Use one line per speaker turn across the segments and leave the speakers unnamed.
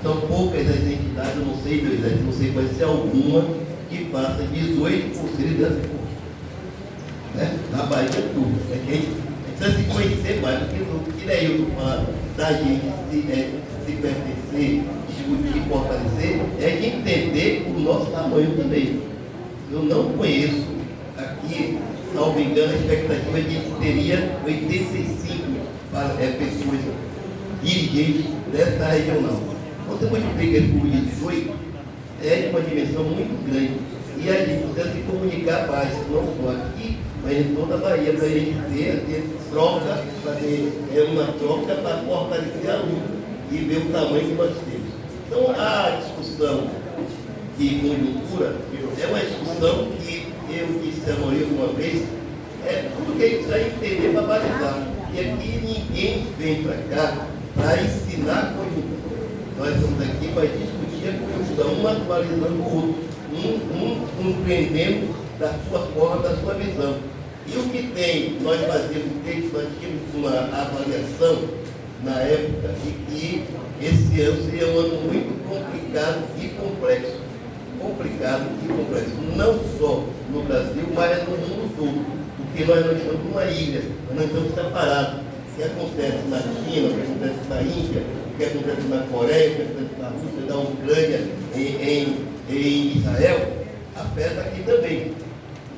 São poucas as entidades, eu não sei do Exército, não sei qual se alguma, que faça 18% dessa força. Né? Na Bahia, tudo. A gente precisa se conhecer mais, porque daí eu estou falando da gente se pertencer, discutir, fortalecer, é de entender o nosso tamanho também. Eu não conheço aqui, salvo engano, a expectativa de que teria 85 pessoas dirigentes dessa regional. Você multiplica isso por 18, é de uma dimensão muito grande. E a gente precisa se comunicar mais, não só aqui, mas em toda a Bahia, para a gente ter troca, fazer uma troca para fortalecer a luta e ver o tamanho que nós temos. Então, a discussão de conjuntura é uma discussão que eu disse a Maria uma vez, é tudo que a gente precisa entender para balizar. E aqui ninguém vem para cá para ensinar a conjuntura. Nós estamos aqui para discutir a conjuntura, um atualizando o outro, um compreendendo da sua forma, da sua visão. E o que tem, nós tínhamos uma avaliação na época de que esse ano seria um ano muito complicado e complexo. Complicado e complexo, não só no Brasil, mas no mundo todo, porque nós não estamos numa ilha, nós não estamos separados. O que acontece na China, o que acontece na Índia, o que acontece na Coreia, o que acontece na Rússia, na Ucrânia, em Israel, afeta aqui também.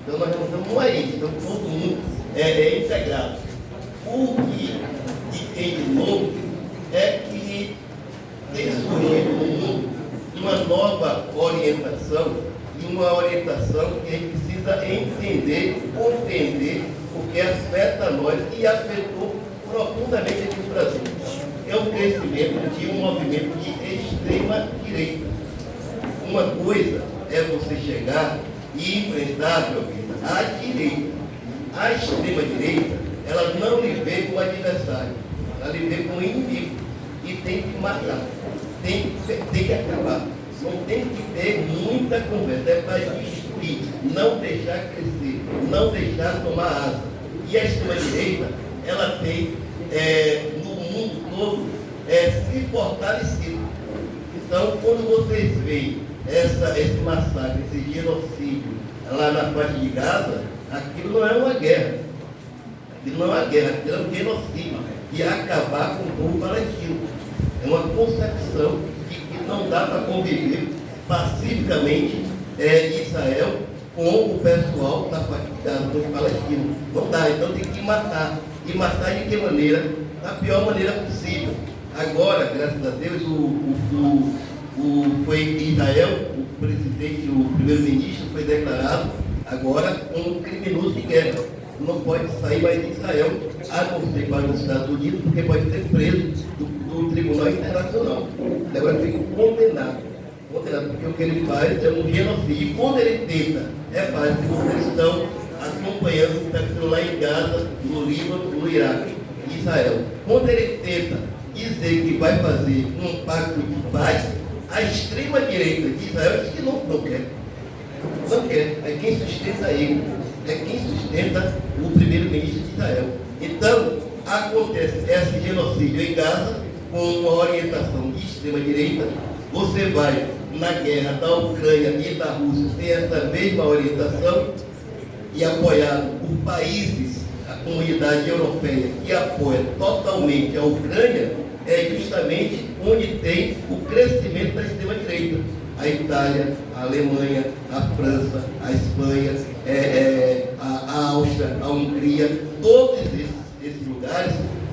Então nós não estamos numa ilha, então todo mundo é integrado. O que tem de novo é que tem surgido no mundo uma nova orientação, e uma orientação que a gente precisa entender, compreender, porque afeta nós e afetou profundamente aqui no Brasil. É o crescimento de um movimento de extrema direita. Uma coisa é você chegar e enfrentar, meu filho, a direita. A extrema direita, ela não lhe vê como adversário, ela lhe vê como inimigo. E tem que matar, tem que acabar. Não tem que ter muita conversa, é para destruir, não deixar crescer, não deixar tomar asa. E a extrema-direita, ela tem, no mundo todo, se fortalecido. Então, quando vocês veem esse massacre, esse genocídio lá na faixa de Gaza, aquilo não é uma guerra. Aquilo não é uma guerra, aquilo é um genocídio. E acabar com o povo palestino. É uma concepção de que não dá para conviver pacificamente Israel com o pessoal da faixa de Gaza, com os palestinos. Não dá, então tem que matar. E matar de que maneira? Da pior maneira possível. Agora, graças a Deus, foi em Israel, o presidente, o primeiro-ministro foi declarado agora um criminoso de guerra. Não pode sair mais de Israel, a não ser para os Estados Unidos, porque pode ser preso do Tribunal Internacional. Agora fica condenado, porque o que ele faz é um genocídio. E quando ele tenta, é fácil, vocês estão acompanhando o que está acontecendo lá em Gaza, no Líbano, no Iraque, em Israel. Quando ele tenta dizer que vai fazer um pacto de paz, a extrema-direita de Israel diz que não quer. Não quer. É quem sustenta ele. É quem sustenta o primeiro-ministro de Israel. Então, acontece esse genocídio em Gaza, com uma orientação de extrema-direita. Você vai na guerra da Ucrânia e da Rússia, tem essa mesma orientação, e apoiado por países, a comunidade europeia, que apoia totalmente a Ucrânia, é justamente onde tem o crescimento da extrema-direita. A Itália, a Alemanha, a França, a Espanha, a Áustria, a Hungria, todos esses lugares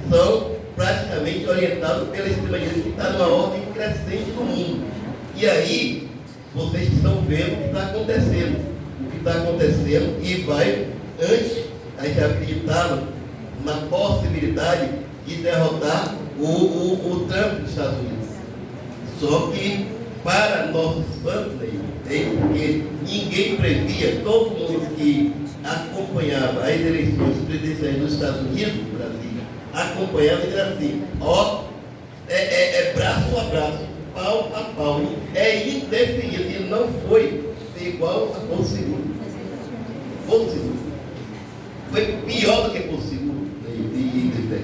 são praticamente orientados pela extrema-direita, que está numa ordem crescente no mundo. E aí, vocês estão vendo o que está acontecendo. O que está acontecendo, e vai, antes, a gente acreditava na possibilidade de derrotar o Trump dos Estados Unidos. Só que, para nossos fãs, porque ninguém previa, todo mundo que acompanhava as eleições presidenciais dos Estados Unidos, do Brasil, acompanhava e dizia assim, braço a braço, pau a pau, é indefinido, e não foi igual a Porto Seguro. Porto Seguro. Foi pior do que Porto Seguro.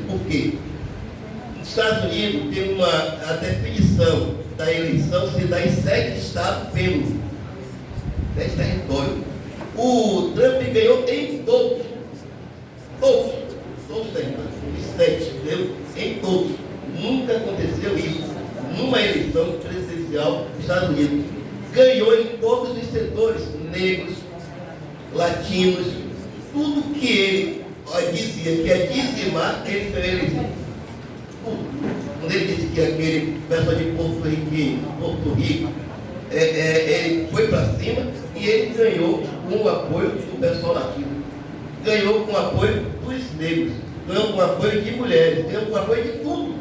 Por quê? Nos Estados Unidos tem a definição da eleição se dá em 7 estados pelo 7 territórios. O Trump ganhou em todos os territórios, os 7, entendeu? Em todos. Nunca aconteceu isso numa eleição presidencial dos Estados Unidos. Ganhou em todos os setores, negros, latinos, tudo que ele dizia que ia dizimar, ele ganhou a eleição. Quando ele disse que aquele pessoal de Porto Rico, ele foi para cima e ele ganhou com o apoio do pessoal latino, ganhou com o apoio dos negros, ganhou com o apoio de mulheres, ganhou com o apoio de tudo.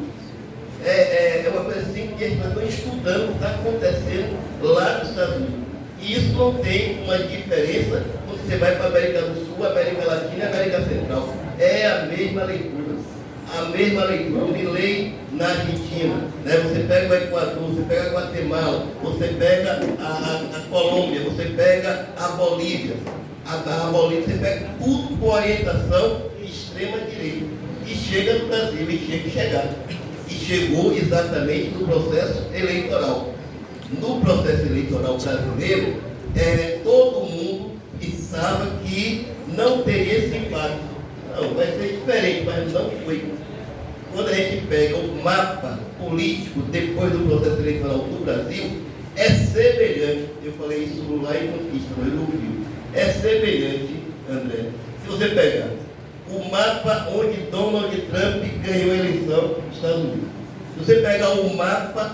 É uma coisa assim que eles estão estudando o que está acontecendo lá nos Estados Unidos. E isso não tem uma diferença quando você vai para a América do Sul, América Latina e América Central. É a mesma leitura. A mesma leitura. O Milei na Argentina, né? Você pega o Equador, você pega a Guatemala, você pega a Colômbia, você pega a Bolívia. A Bolívia, você pega tudo com orientação extrema direita. E chega no Brasil, e chega a chegar. E chegou exatamente no processo eleitoral. No processo eleitoral brasileiro, todo mundo pensava que não teria esse impacto. Não, vai ser diferente, mas não foi. Quando a gente pega o mapa político depois do processo eleitoral do Brasil, é semelhante, eu falei isso lá em Conquista, mas não viu. É semelhante, André, se você pegar o mapa onde Donald Trump ganhou a eleição nos Estados Unidos. Se você pegar o mapa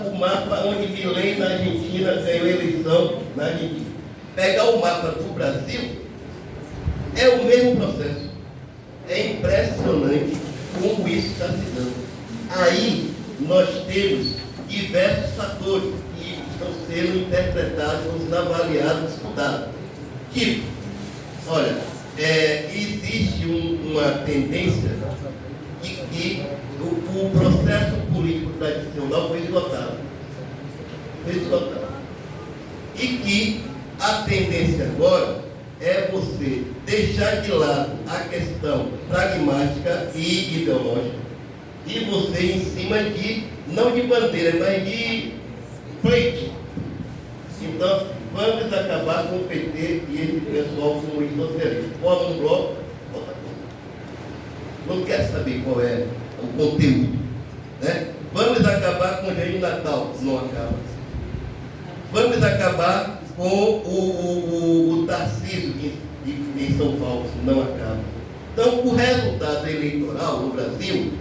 onde Milei na Argentina ganhou a eleição na Argentina. Pegar o mapa do Brasil, é o mesmo processo. É impressionante como isso está se dando. Aí nós temos diversos fatores que estão sendo interpretados, estão sendo avaliados, estudados. Tipo, olha, existe uma tendência de que o processo político tradicional foi esgotado. E que a tendência agora é você deixar de lado a questão pragmática e ideológica e você em cima não de bandeira, mas de pleito. Então, vamos acabar com o PT e esse pessoal comunista socialista. Forma um bloco, outra coisa. Não quer saber qual é o conteúdo. Né? Vamos acabar com o Jardim Natal. Não acaba. Vamos acabar com o Tarcísio em São Paulo. Não acaba. Então, o resultado eleitoral no Brasil,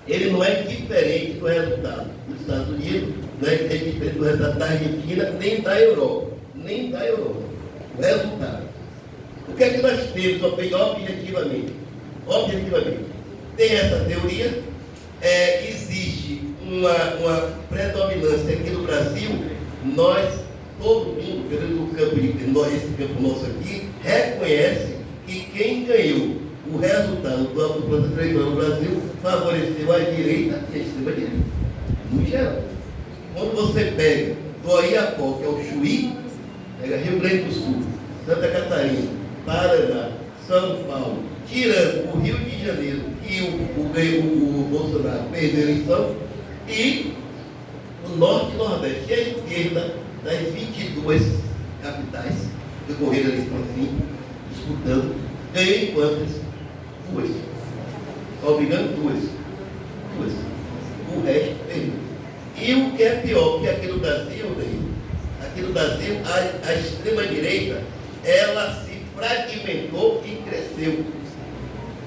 ele não é diferente do resultado dos Estados Unidos, não é diferente do resultado da Argentina, nem da Europa. Nem da Europa. O resultado. O que é que nós temos objetivamente? Tem essa teoria, existe uma predominância aqui no Brasil, todo mundo, pelo menos o campo esse campo nosso aqui, reconhece que quem ganhou o resultado do processo eleitoral no Brasil favoreceu a direita e a extrema-direita, no geral. Quando você pega do Oiapoque ao Chuí, pega Rio Grande do Sul, Santa Catarina, Paraná, São Paulo, tirando o Rio de Janeiro e o Bolsonaro perdeu a eleição, e o Norte e Nordeste e a esquerda das 22 capitais que ocorreram a eleição assim, disputando, ganhou em quantas? 2. Só me engano, 2. O resto perdeu. E o que é pior, que aqui no Brasil, a extrema-direita, ela se fragmentou e cresceu.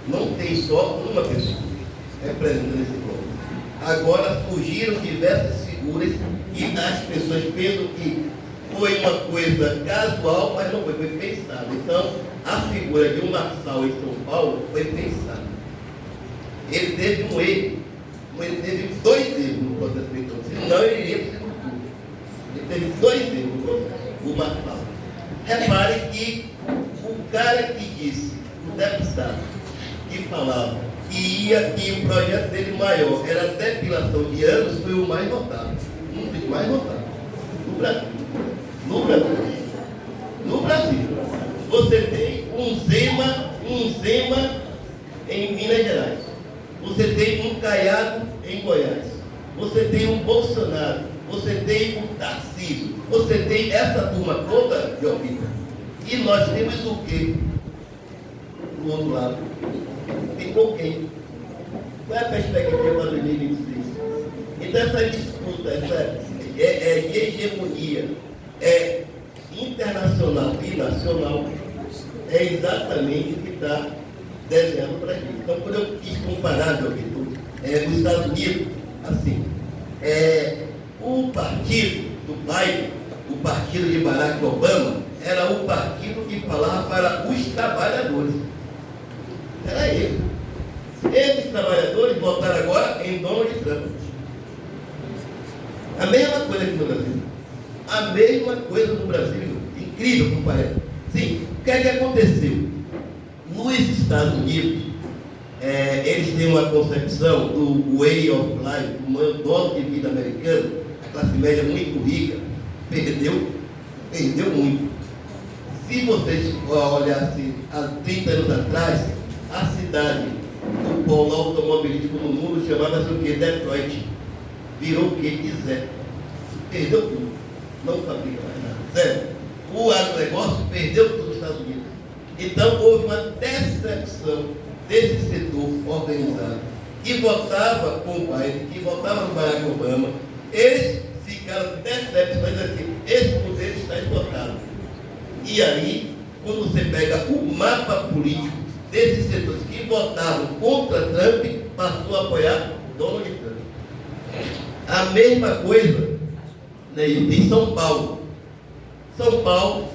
Não tem só uma pessoa representando esse bloco. Agora surgiram diversas figuras e as pessoas pensam que foi uma coisa casual, mas não foi pensado. Então, a figura de um Marçal em São Paulo foi pensada. Ele teve um erro, ele teve 2 erros no processo eleitoral, senão ele iria para o segundo turno. Ele teve 2 erros no processo, o Marçal. Repare que o cara que disse, o deputado, que falava que o projeto dele maior era a depilação de anos, foi o mais votado. Um dos mais votados. No Brasil. No Brasil. Você tem um Zema em Minas Gerais. Você tem um Caiado em Goiás. Você tem um Bolsonaro. Você tem o Tarcísio. Você tem essa turma toda, Jovita, e nós temos o quê? Do outro lado. Ficou quem? Qual é a perspectiva para 2026? Então essa disputa, essa de hegemonia internacional e nacional é exatamente o que está desenhando para a gente. Então, quando eu quis comparar, meu Vitor, os Estados Unidos, assim, o partido do Biden, o partido de Barack Obama, era o partido que falava para os trabalhadores. Era ele. Esses trabalhadores votaram agora em Donald Trump. A mesma coisa aqui no Brasil. A mesma coisa no Brasil. Incrível como parece. Sim, o que é que aconteceu? Nos Estados Unidos, eles têm uma concepção do way of life, do modo de vida americano. A classe média muito rica perdeu muito. Se vocês olhassem há 30 anos atrás, a cidade do polo automobilístico no mundo chamava-se o quê? Detroit. Virou o quê? Zé. Perdeu tudo. Não fabrica mais nada. Zero. O agronegócio perdeu tudo nos Estados Unidos. Então houve uma decepção desse setor organizado que votava com o Biden, que votava no Barack Obama. Eles ficaram decepcionados assim, esse poder está esgotado. E aí, quando você pega o mapa político desses setores que votavam contra Trump, passou a apoiar Donald Trump. A mesma coisa, né, em São Paulo. São Paulo,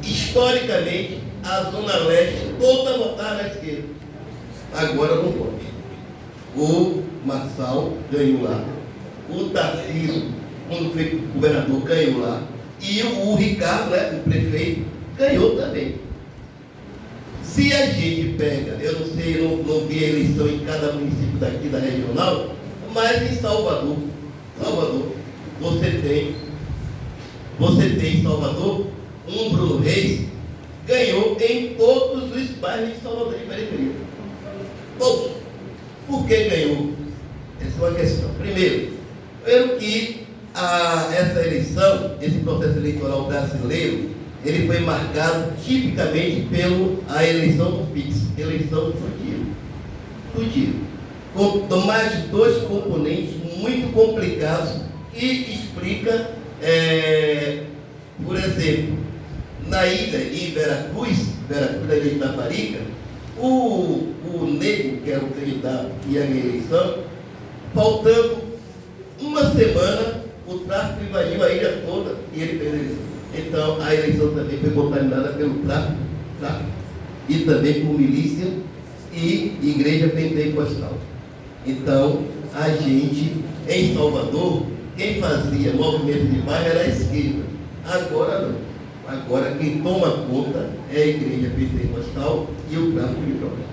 historicamente, a Zona Leste toda votava à esquerda. Agora não pode. O Marçal ganhou lá. O Tarcísio, quando foi governador, ganhou lá. E o Ricardo, né, o prefeito, ganhou também. Se a gente pega, eu não sei, eu não vi a eleição em cada município daqui da regional, mas em Salvador, você tem em Salvador um Bruno Reis, ganhou em todos os bairros de Salvador de periferia. Todos. Por que ganhou? Essa é uma questão. Primeiro que essa eleição, esse processo eleitoral brasileiro, ele foi marcado tipicamente pela eleição do PIX, eleição do tiro. Com mais de dois componentes muito complicados que explica, por exemplo, na ilha, em Veracruz, da ilha de Itaparica, o Nego, que era o candidato que ia na eleição, faltando uma semana, o tráfico invadiu a ilha toda e ele fez a eleição. Então, a eleição também foi contaminada pelo tráfico e também por milícia e igreja pentecostal. Então, a gente, em Salvador, quem fazia movimento de bairro era a esquerda. Agora não. Agora quem toma conta é a igreja pentecostal e o tráfico de drogas.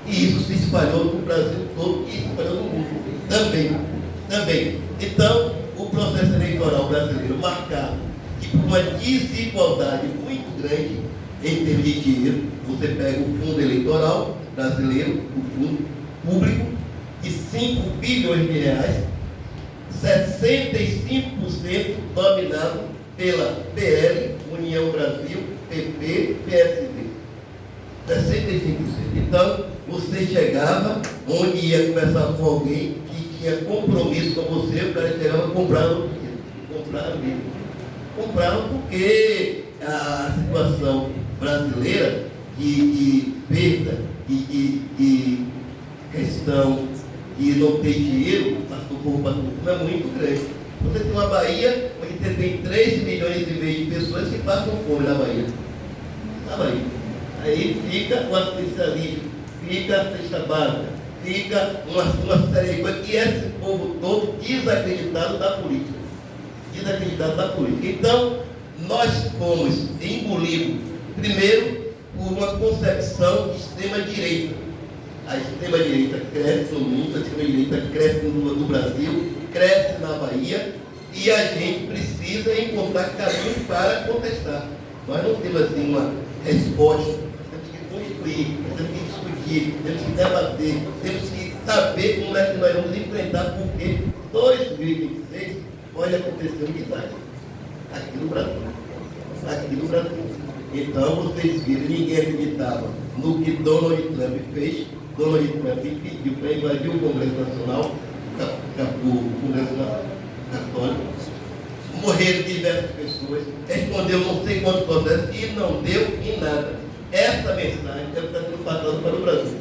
E isso se espalhou no Brasil todo e se espalhou no mundo também. Então, o processo eleitoral brasileiro marcado por uma desigualdade muito grande em termos de dinheiro. Você pega o fundo eleitoral brasileiro, o fundo público, de 5 bilhões de reais, 65% dominado pela PL, União Brasil, PP, PSD. 65%. Então, você chegava onde ia conversar com alguém que tinha compromisso com você, o cara chegava comprando compraram porque a situação brasileira de perda e questão de não ter dinheiro, o povo passou é muito grande. Você tem uma Bahia onde você tem 3 milhões e meio de pessoas que passam fome na Bahia. Aí fica o assistencialismo, fica a cesta básica, fica uma série de coisas, e esse povo todo desacreditado da política. Então, nós fomos engolidos, primeiro, por uma concepção de extrema-direita. A extrema-direita cresce no mundo, a extrema-direita cresce no Brasil, cresce na Bahia, e a gente precisa encontrar caminhos para contestar. Nós não temos assim uma resposta, temos que construir, temos que discutir, temos que debater, temos que saber como é que nós vamos enfrentar, porque 2026 pode acontecer um desastre aqui no Brasil. Aqui no Brasil. Então, vocês viram, ninguém acreditava no que Donald Trump fez. Donald Trump pediu para invadir o Congresso Nacional, o Congresso Católico. Morreram diversas pessoas, respondeu não sei quantos processos e não deu em nada. Essa mensagem deve estar sendo passada para o Brasil,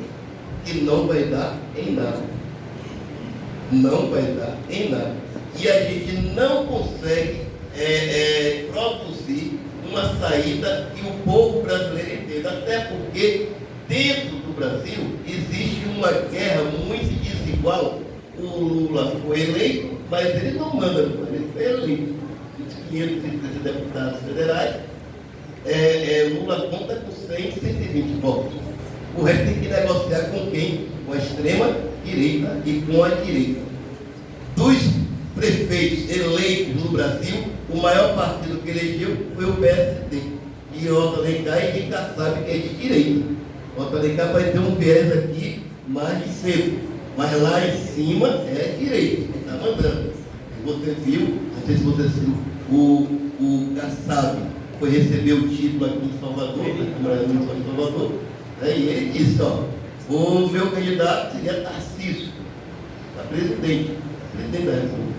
que não vai dar em nada. Não vai dar em nada. E a gente não consegue produzir uma saída que o povo brasileiro entenda, até porque dentro do Brasil existe uma guerra muito desigual. O Lula foi eleito, mas ele não manda, ele foi eleito. Os 513 deputados federais, Lula conta com 100, 120 votos. O resto tem que negociar com quem? Com a extrema direita e com a direita. Dos prefeitos eleitos no Brasil, o maior partido que elegeu foi o PSD. E o Otto Alencar, e quem sabe que é de direita. O Otto Alencar vai ter um viés aqui mais de centro, mas lá em cima é direita, ele está mandando. Você viu, não sei se você viu, o Kassab foi receber o título aqui em Salvador, na Câmara Municipal de Salvador, e ele disse, o meu candidato seria Tarcísio, para presidente da República.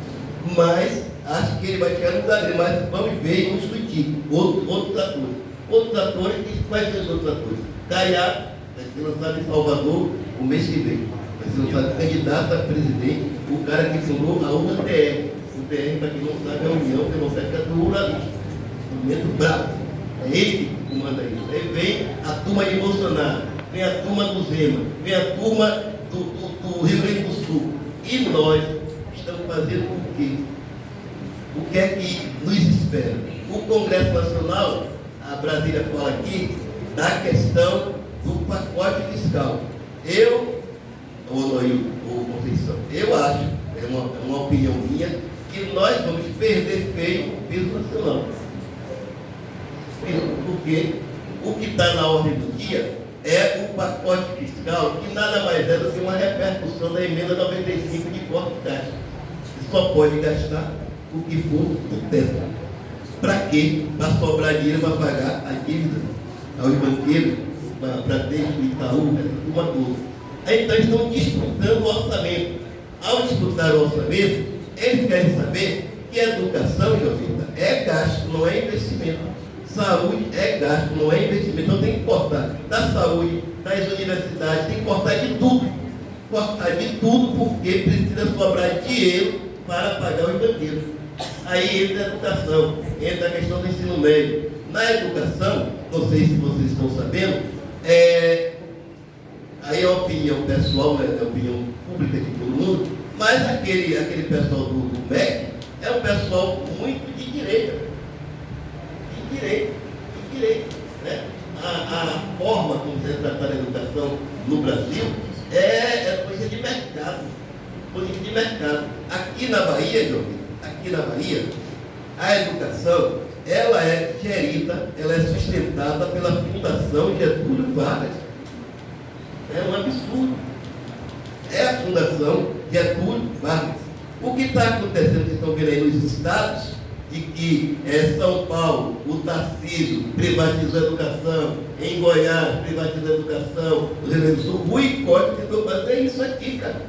Mas acho que ele vai chegar no lugar dele, mas vamos ver e vamos discutir. Outros atores. Outros atores, quais são os outros atores? Caiado vai ser lançado em Salvador o mês que vem. Vai ser lançado candidato a presidente, o cara que fundou a UTR. UTR, para quem não sabe, é a União Democrática do Ruralista. Movimento bravo. É ele que comanda isso. Aí vem a turma de Bolsonaro, vem a turma do Zema, vem a turma do Rio Grande do Sul. E nós estamos fazendo o quê? O que é que nos espera? O Congresso Nacional, a Brasília fala aqui, da questão do pacote fiscal. Ou Conceição, eu acho, é uma opinião minha, que nós vamos perder feio o peso nacional. Porque o que está na ordem do dia é o pacote fiscal, que nada mais é do que uma repercussão da emenda 95 de corte de taxa. Você só pode gastar o que for do teto. Para quê? Para sobrar dinheiro para pagar a dívida aos banqueiros, para ter o Itaú, essa turma toda. Então estão disputando o orçamento. Ao disputar o orçamento, eles querem saber que educação, Jovita, é gasto, não é investimento. Saúde é gasto, não é investimento. Então tem que cortar da saúde, das universidades, tem que cortar de tudo. Cortar de tudo porque precisa sobrar dinheiro para pagar os banqueiros. Aí entra a educação, entra a questão do ensino médio. Na educação, não sei se vocês estão sabendo, aí é opinião pessoal, é opinião pública de todo mundo, mas aquele pessoal do MEC é um pessoal muito de direita. De direita. Né? A forma como você tratar a educação no Brasil é coisa de mercado. Coisa de mercado. Aqui na Bahia, a educação, ela é gerida, ela é sustentada pela Fundação Getúlio Vargas. É um absurdo. É a Fundação Getúlio Vargas. O que está acontecendo, vocês estão vendo aí nos estados, de que São Paulo, o Tarcísio privatizou a educação, em Goiás privatizou a educação, no Rio Grande do Sul, Rui Costa tentou fazer isso aqui, cara.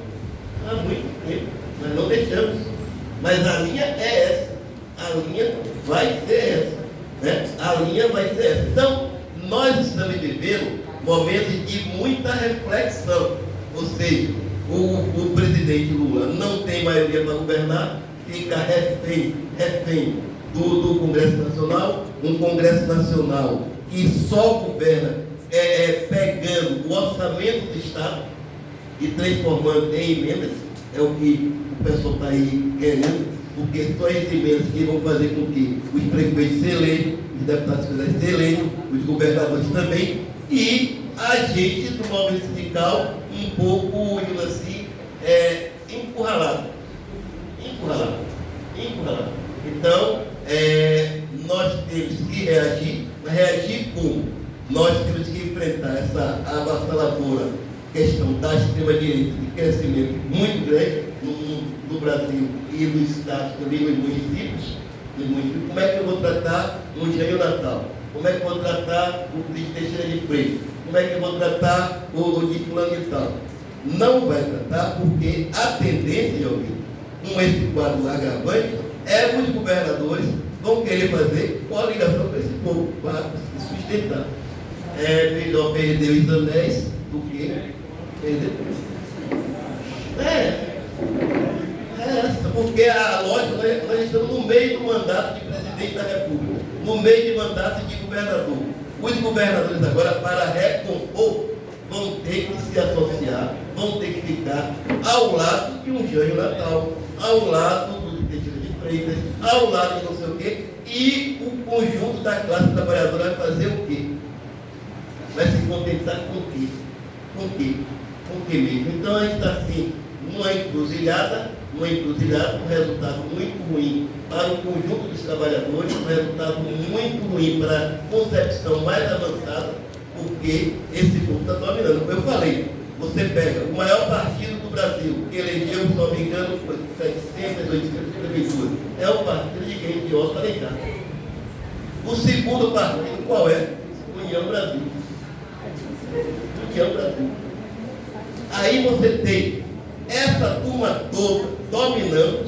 Há muito tempo, nós não deixamos. Mas a linha é essa, a linha vai ser essa, né? A linha vai ser essa. Então, nós estamos vivendo momentos de muita reflexão, ou seja, o presidente Lula não tem maioria para governar, fica refém do Congresso Nacional, um Congresso Nacional que só governa pegando o orçamento do Estado e transformando em emendas, é o que o pessoal está aí querendo, porque são as emendas que vão fazer com que os prefeitos se elejam, os deputados federais se elejam, os governadores também, e a gente do movimento sindical um pouco, assim, encurralado. Então, nós temos que reagir como? Nós temos que enfrentar essa avassaladora questão da extrema-direita de crescimento muito grande, no Brasil e no Estado, também nos municípios, como é que eu vou tratar o Engenho Natal? Como é que eu vou tratar o de Teixeira de Freitas? Como é que eu vou tratar o de fulano e tal? Não vai tratar, porque a tendência, com esse quadro agravante, os governadores vão querer fazer coligação com esse povo, para se sustentar. É melhor perder os anéis do que perder porque a lógica, nós estamos no meio do mandato de presidente da República, no meio de mandato de governador. Os governadores agora, para recompor, vão ter que se associar, vão ter que ficar ao lado de um Engenho Natal, ao lado do Teixeira de Freitas, ao lado de não sei o quê, e o conjunto da classe trabalhadora vai fazer o quê? Vai se contentar com o quê? Com o quê mesmo? Então a gente está assim, numa encruzilhada, um resultado muito ruim para o conjunto dos trabalhadores, um resultado muito ruim para a concepção mais avançada, porque esse povo está dominando. Como eu falei, você pega o maior partido do Brasil, que elegeu, se não me engano, 700, 800 prefeituras, é o partido de quem? De Oscar Alencar. O segundo partido, qual é? União Brasil. União Brasil. Aí você tem essa turma toda dominando,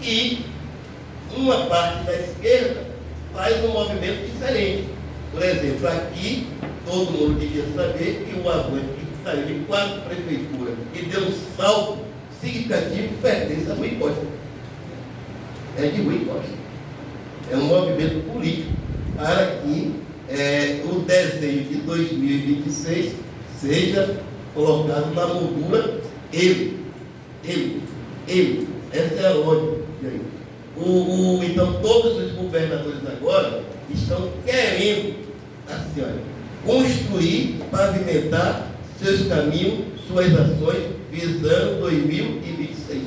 e uma parte da esquerda faz um movimento diferente. Por exemplo, aqui, todo mundo devia saber que o Avante, que saiu de 4 prefeituras e deu um salto significativo, pertence a Rui Costa. É de Rui Costa. É um movimento político para que o desenho de 2026 seja colocado na moldura ele. Essa é a lógica. Então, todos os governadores agora estão querendo, assim, construir, pavimentar seus caminhos, suas ações, visando 2026.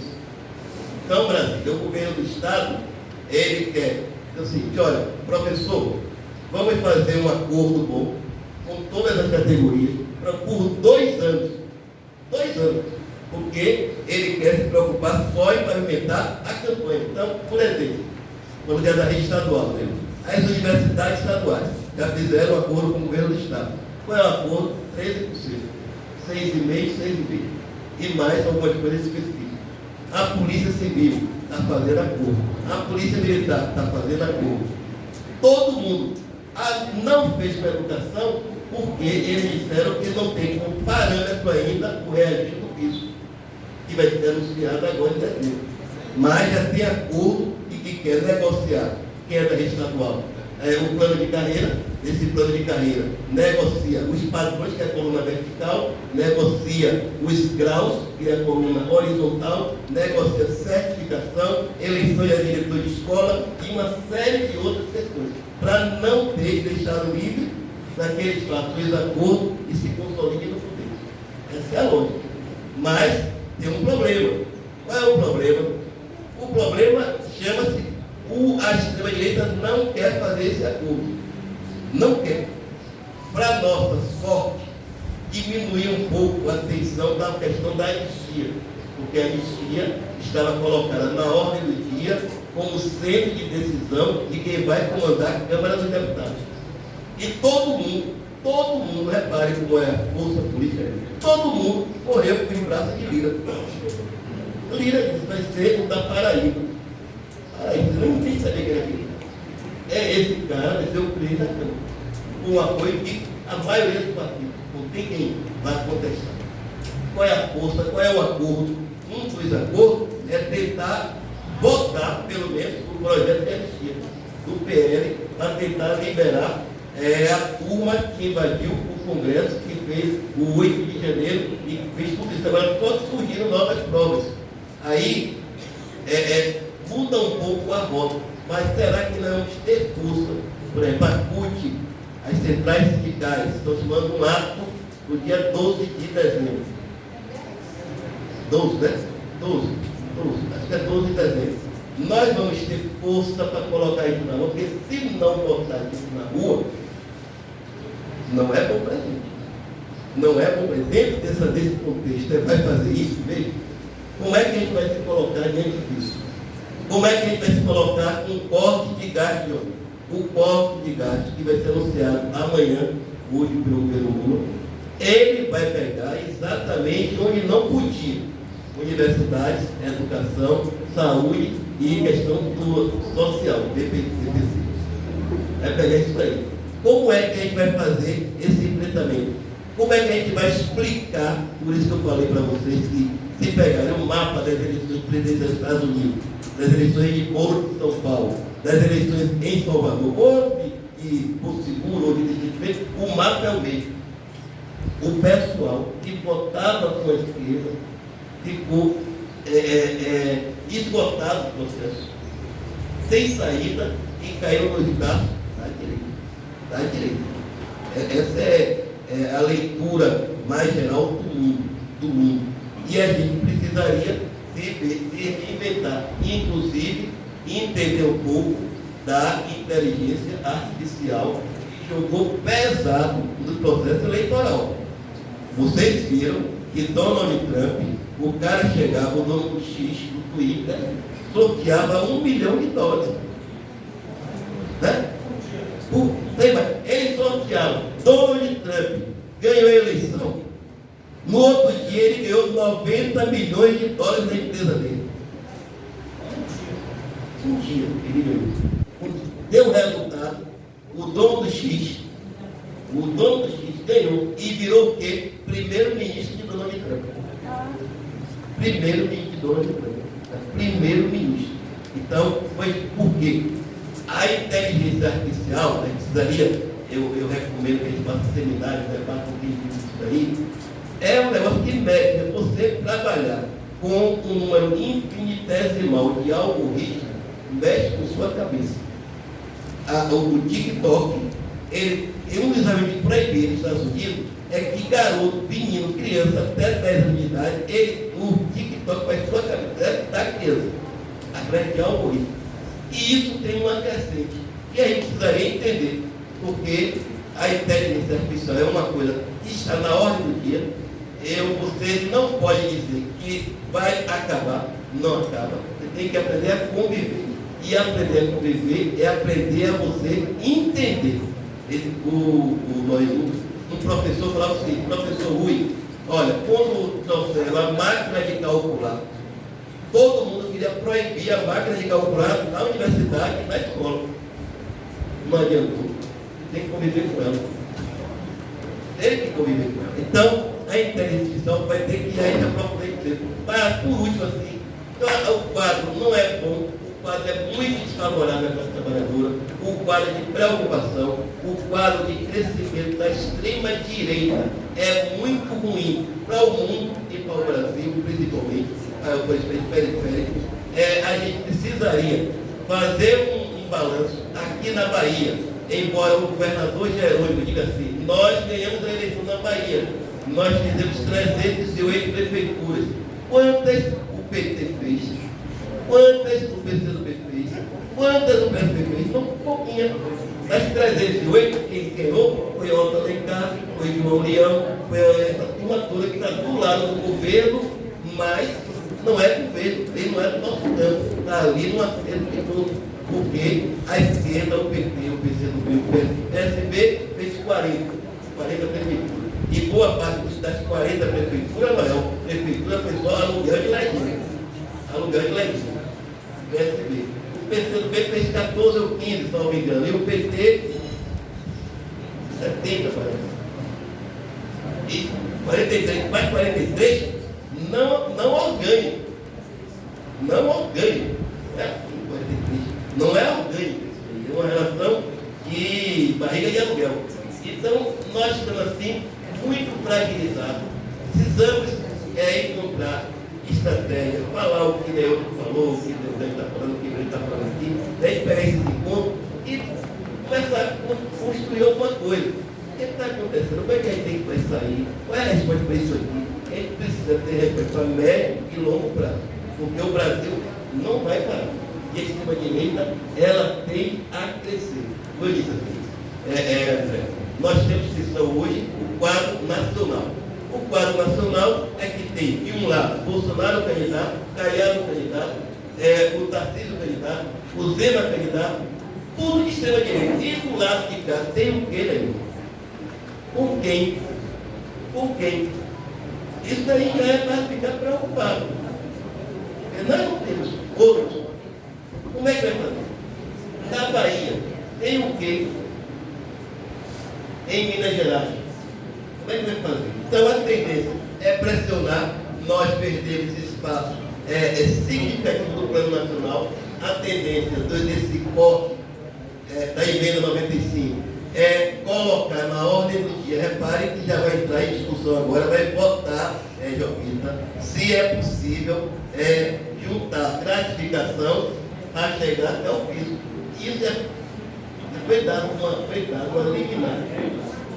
Então, Brasil, o governo do Estado, ele quer, então, assim, olha, professor, vamos fazer um acordo bom com todas as categorias por 2 anos. 2 anos. Porque ele quer se preocupar só em pavimentar a campanha. Então, por exemplo, quando é da rede estadual, as universidades estaduais já fizeram um acordo com o governo do Estado. Qual é o acordo? 13%. 6,5%, 6,5%. E mais algumas coisas específicas. A Polícia Civil está fazendo acordo. A Polícia Militar está fazendo acordo. Todo mundo não fez com a educação porque eles disseram que não tem como parâmetro ainda o reajuste do piso, que vai ser anunciado agora em dezembro. Mas já tem acordo e que quer negociar. Quem é da rede estadual? O plano de carreira, esse plano de carreira negocia os padrões, que é a coluna vertical, negocia os graus, que é a coluna horizontal, negocia certificação, eleições a diretor de escola e uma série de outras questões, para não ter deixado livre daqueles fatores acordo e se consolide no poder. Essa é a lógica. Mas tem um problema. Qual é o problema? O problema chama-se a extrema-direita não quer fazer esse acordo. Não quer. Para nossa sorte, diminuir um pouco a tensão da questão da anistia, porque a anistia estava colocada na ordem do dia como centro de decisão de quem vai comandar a Câmara dos Deputados. E todo mundo, repare como é a força política, todo mundo correu com os braços de Lira. Lira disse, vai ser o da Paraíba. Paraíba, não tem que saber quem é aquele. É esse cara, vai ser o presidente da Câmara. Com o apoio de a maioria dos partidos. Não tem quem vai contestar. Qual é a força, qual é o acordo? Um dos acordos é tentar votar, pelo menos, o projeto de anistia do PL, para tentar liberar a turma que invadiu o Congresso, que fez o 8 de janeiro e fez tudo isso. Agora todos surgiram novas provas. Aí muda um pouco a rota. Mas será que não vamos ter força? Por exemplo, a CUT, as centrais sindicais, estão tomando um ato no dia 12 de dezembro. 12, né? 12. Acho que é 12 de dezembro. Nós vamos ter força para colocar isso na rua, porque se não botar isso na rua, não é bom para a gente. não é bom, dentro desse contexto, vai fazer isso mesmo? Como é que a gente vai se colocar diante disso? Como é que a gente vai se colocar com o corte de gasto? O corte de gasto que vai ser anunciado amanhã, hoje pelo Lula, ele vai pegar exatamente onde não podia: universidades, educação, saúde e questão social, CPC. Vai pegar isso aí. Como é que a gente vai fazer esse enfrentamento? Como é que a gente vai explicar? Por isso que eu falei para vocês que, se pegarem o mapa das eleições presidenciais dos Estados Unidos, das eleições de Porto de São Paulo, das eleições em Salvador, ou de Porto Seguro, ou de Distrito, o mapa é o mesmo. O pessoal que votava com a esquerda ficou esgotado do processo, sem saída, e caiu nos braços da direita. Essa é a leitura mais geral do mundo. E a gente precisaria se reinventar, inclusive entender um pouco da inteligência artificial que jogou pesado no processo eleitoral. Vocês viram que Donald Trump, o cara chegava, o dono do X, do Twitter, sorteava $1 milhão. Né? Ele sorteava. Donald Trump ganhou a eleição. No outro dia ele ganhou $90 milhões na empresa dele. Um dia ele ganhou. Deu resultado. O dono do X ganhou e virou o quê? Primeiro-ministro de Donald Trump. Primeiro-ministro de Donald Trump. Primeiro-ministro. Então, foi porque a inteligência artificial, precisaria, eu recomendo que a gente faça seminário, debate um pouquinho disso daí, é um negócio que mede, é você trabalhar com um número infinitesimal de algoritmos, mexe com sua cabeça. O TikTok, um dos exames de proibir nos Estados Unidos é que garoto, menino, criança, até 10 anos de idade, o TikTok faz sua cabeça da criança, através de algoritmo. E isso tem uma crescente. E a gente precisaria entender, porque a inteligência artificial é uma coisa que está na ordem do dia. Você não pode dizer que vai acabar, não acaba. Você tem que aprender a conviver. E aprender a conviver é aprender a você entender. Um professor falava assim, professor Rui, olha, quando trouxeram a máquina de calcular, todo mundo queria proibir a máquina de calcular na universidade e na escola. Não adiantou. Tem que conviver com ela. Tem que conviver com ela. Então, a inteligência artificial vai ter que ainda procurar. Mas, por último, assim, o quadro não é bom, o quadro é muito desfavorável à classe trabalhadora, o quadro de preocupação, o quadro de crescimento da extrema-direita é muito ruim para o mundo e para o Brasil, principalmente, para o país periférico. A gente precisaria fazer um balanço aqui na Bahia, embora o governador Jerônimo diga assim, nós ganhamos a eleição na Bahia, nós fizemos 308 prefeituras. Quantas o PT fez? Quantas o PCdoB fez? Quantas o PSB fez? Não, pouquinha. Das 308, quem ganhou foi Otto Alencar, foi João Leão, foi essa turma toda que está do lado do governo, mas não é governo, ele não é do nosso campo, está ali no acerto de tudo, porque a esquerda, o PT, o PCdoB, o PSB fez 40 prefeituras. E boa parte das 40 prefeituras, não é, a prefeitura foi só aluguel de ladinho. Aluguel de ladinho. PSB. O PCdoB fez 14 ou 15, se não me engano. E o PT, 70, parece. E 43, mais 43, não orgânico. Não orgânico. É assim, 43. Não é orgânico. É uma relação de barriga de aluguel. Então, nós estamos assim, muito fragilizados. Precisamos encontrar estratégia, falar o que Neilton falou, o que Deus está falando, o que ele está falando aqui, pegar esse encontro e começar a construir alguma coisa. O que está acontecendo? Como é que a gente tem que sair? Qual é a resposta para isso aqui? A gente precisa ter resposta a médio e longo prazo, porque o Brasil não vai parar. E a extrema-direita, ela tem a crescer. Eu disse assim, André, nós temos sessão hoje o quadro nacional. O quadro nacional é que tem, de um lado, Bolsonaro candidato, Caiado candidato, o Tarcísio candidato, o Zema candidato, tudo de extrema direita. E do lado de cá tem o quê, né? Com quem? Com quem? Isso daí já é para ficar preocupado. Porque nós não temos outros. Como é que vai fazer? Na Bahia, tem o quê? Em Minas Gerais. Como é que vai fazer? Então a tendência é pressionar, nós perdemos espaço significativo do Plano Nacional. A tendência desse corte da emenda 95 é colocar na ordem do dia. Repare que já vai entrar em discussão agora, vai votar, Jovita, se é possível juntar gratificação a chegar até o piso. Isso foi dado uma liminar,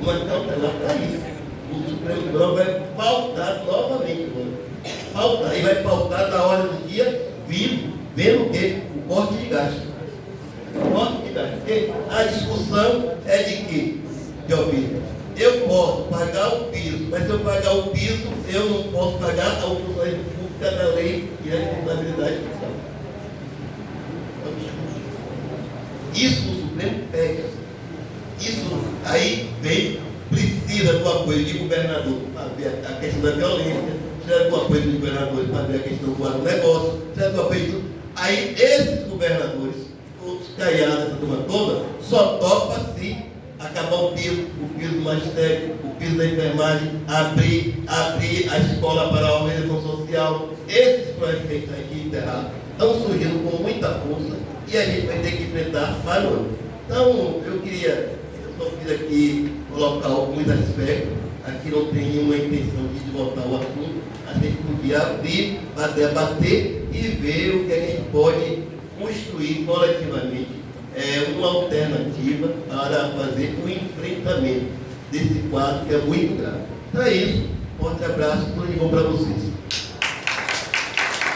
uma cautelar para isso. O Supremo Tribunal vai pautar novamente, pautar, e vai pautar na hora do dia, vendo o quê? O corte de gasto. O corte de gasto. Porque a discussão é de que, eu posso pagar o piso, mas se eu pagar o piso, eu não posso pagar a funcionária pública da lei de responsabilidade fiscal. Isso o Supremo pega. Isso aí precisa do apoio de governador para ver a questão da violência, precisa do apoio dos governadores para ver a questão do agronegócio, precisa do apoio de tudo. Aí esses governadores, todos caiados, essa turma toda, só topa se acabar o piso do magistério, o piso da enfermagem, abrir a escola para a organização social. Esses projetos que estão aqui enterrados estão surgindo com muita força e a gente vai ter que enfrentar para o ano. Então, eu só quis aqui colocar alguns aspectos. Aqui não tem nenhuma intenção de voltar o assunto. A gente podia abrir para debater e ver o que a gente pode construir coletivamente. Uma alternativa para fazer o enfrentamento desse quadro que é muito grave. Então é isso. Forte abraço, tudo de bom para vocês.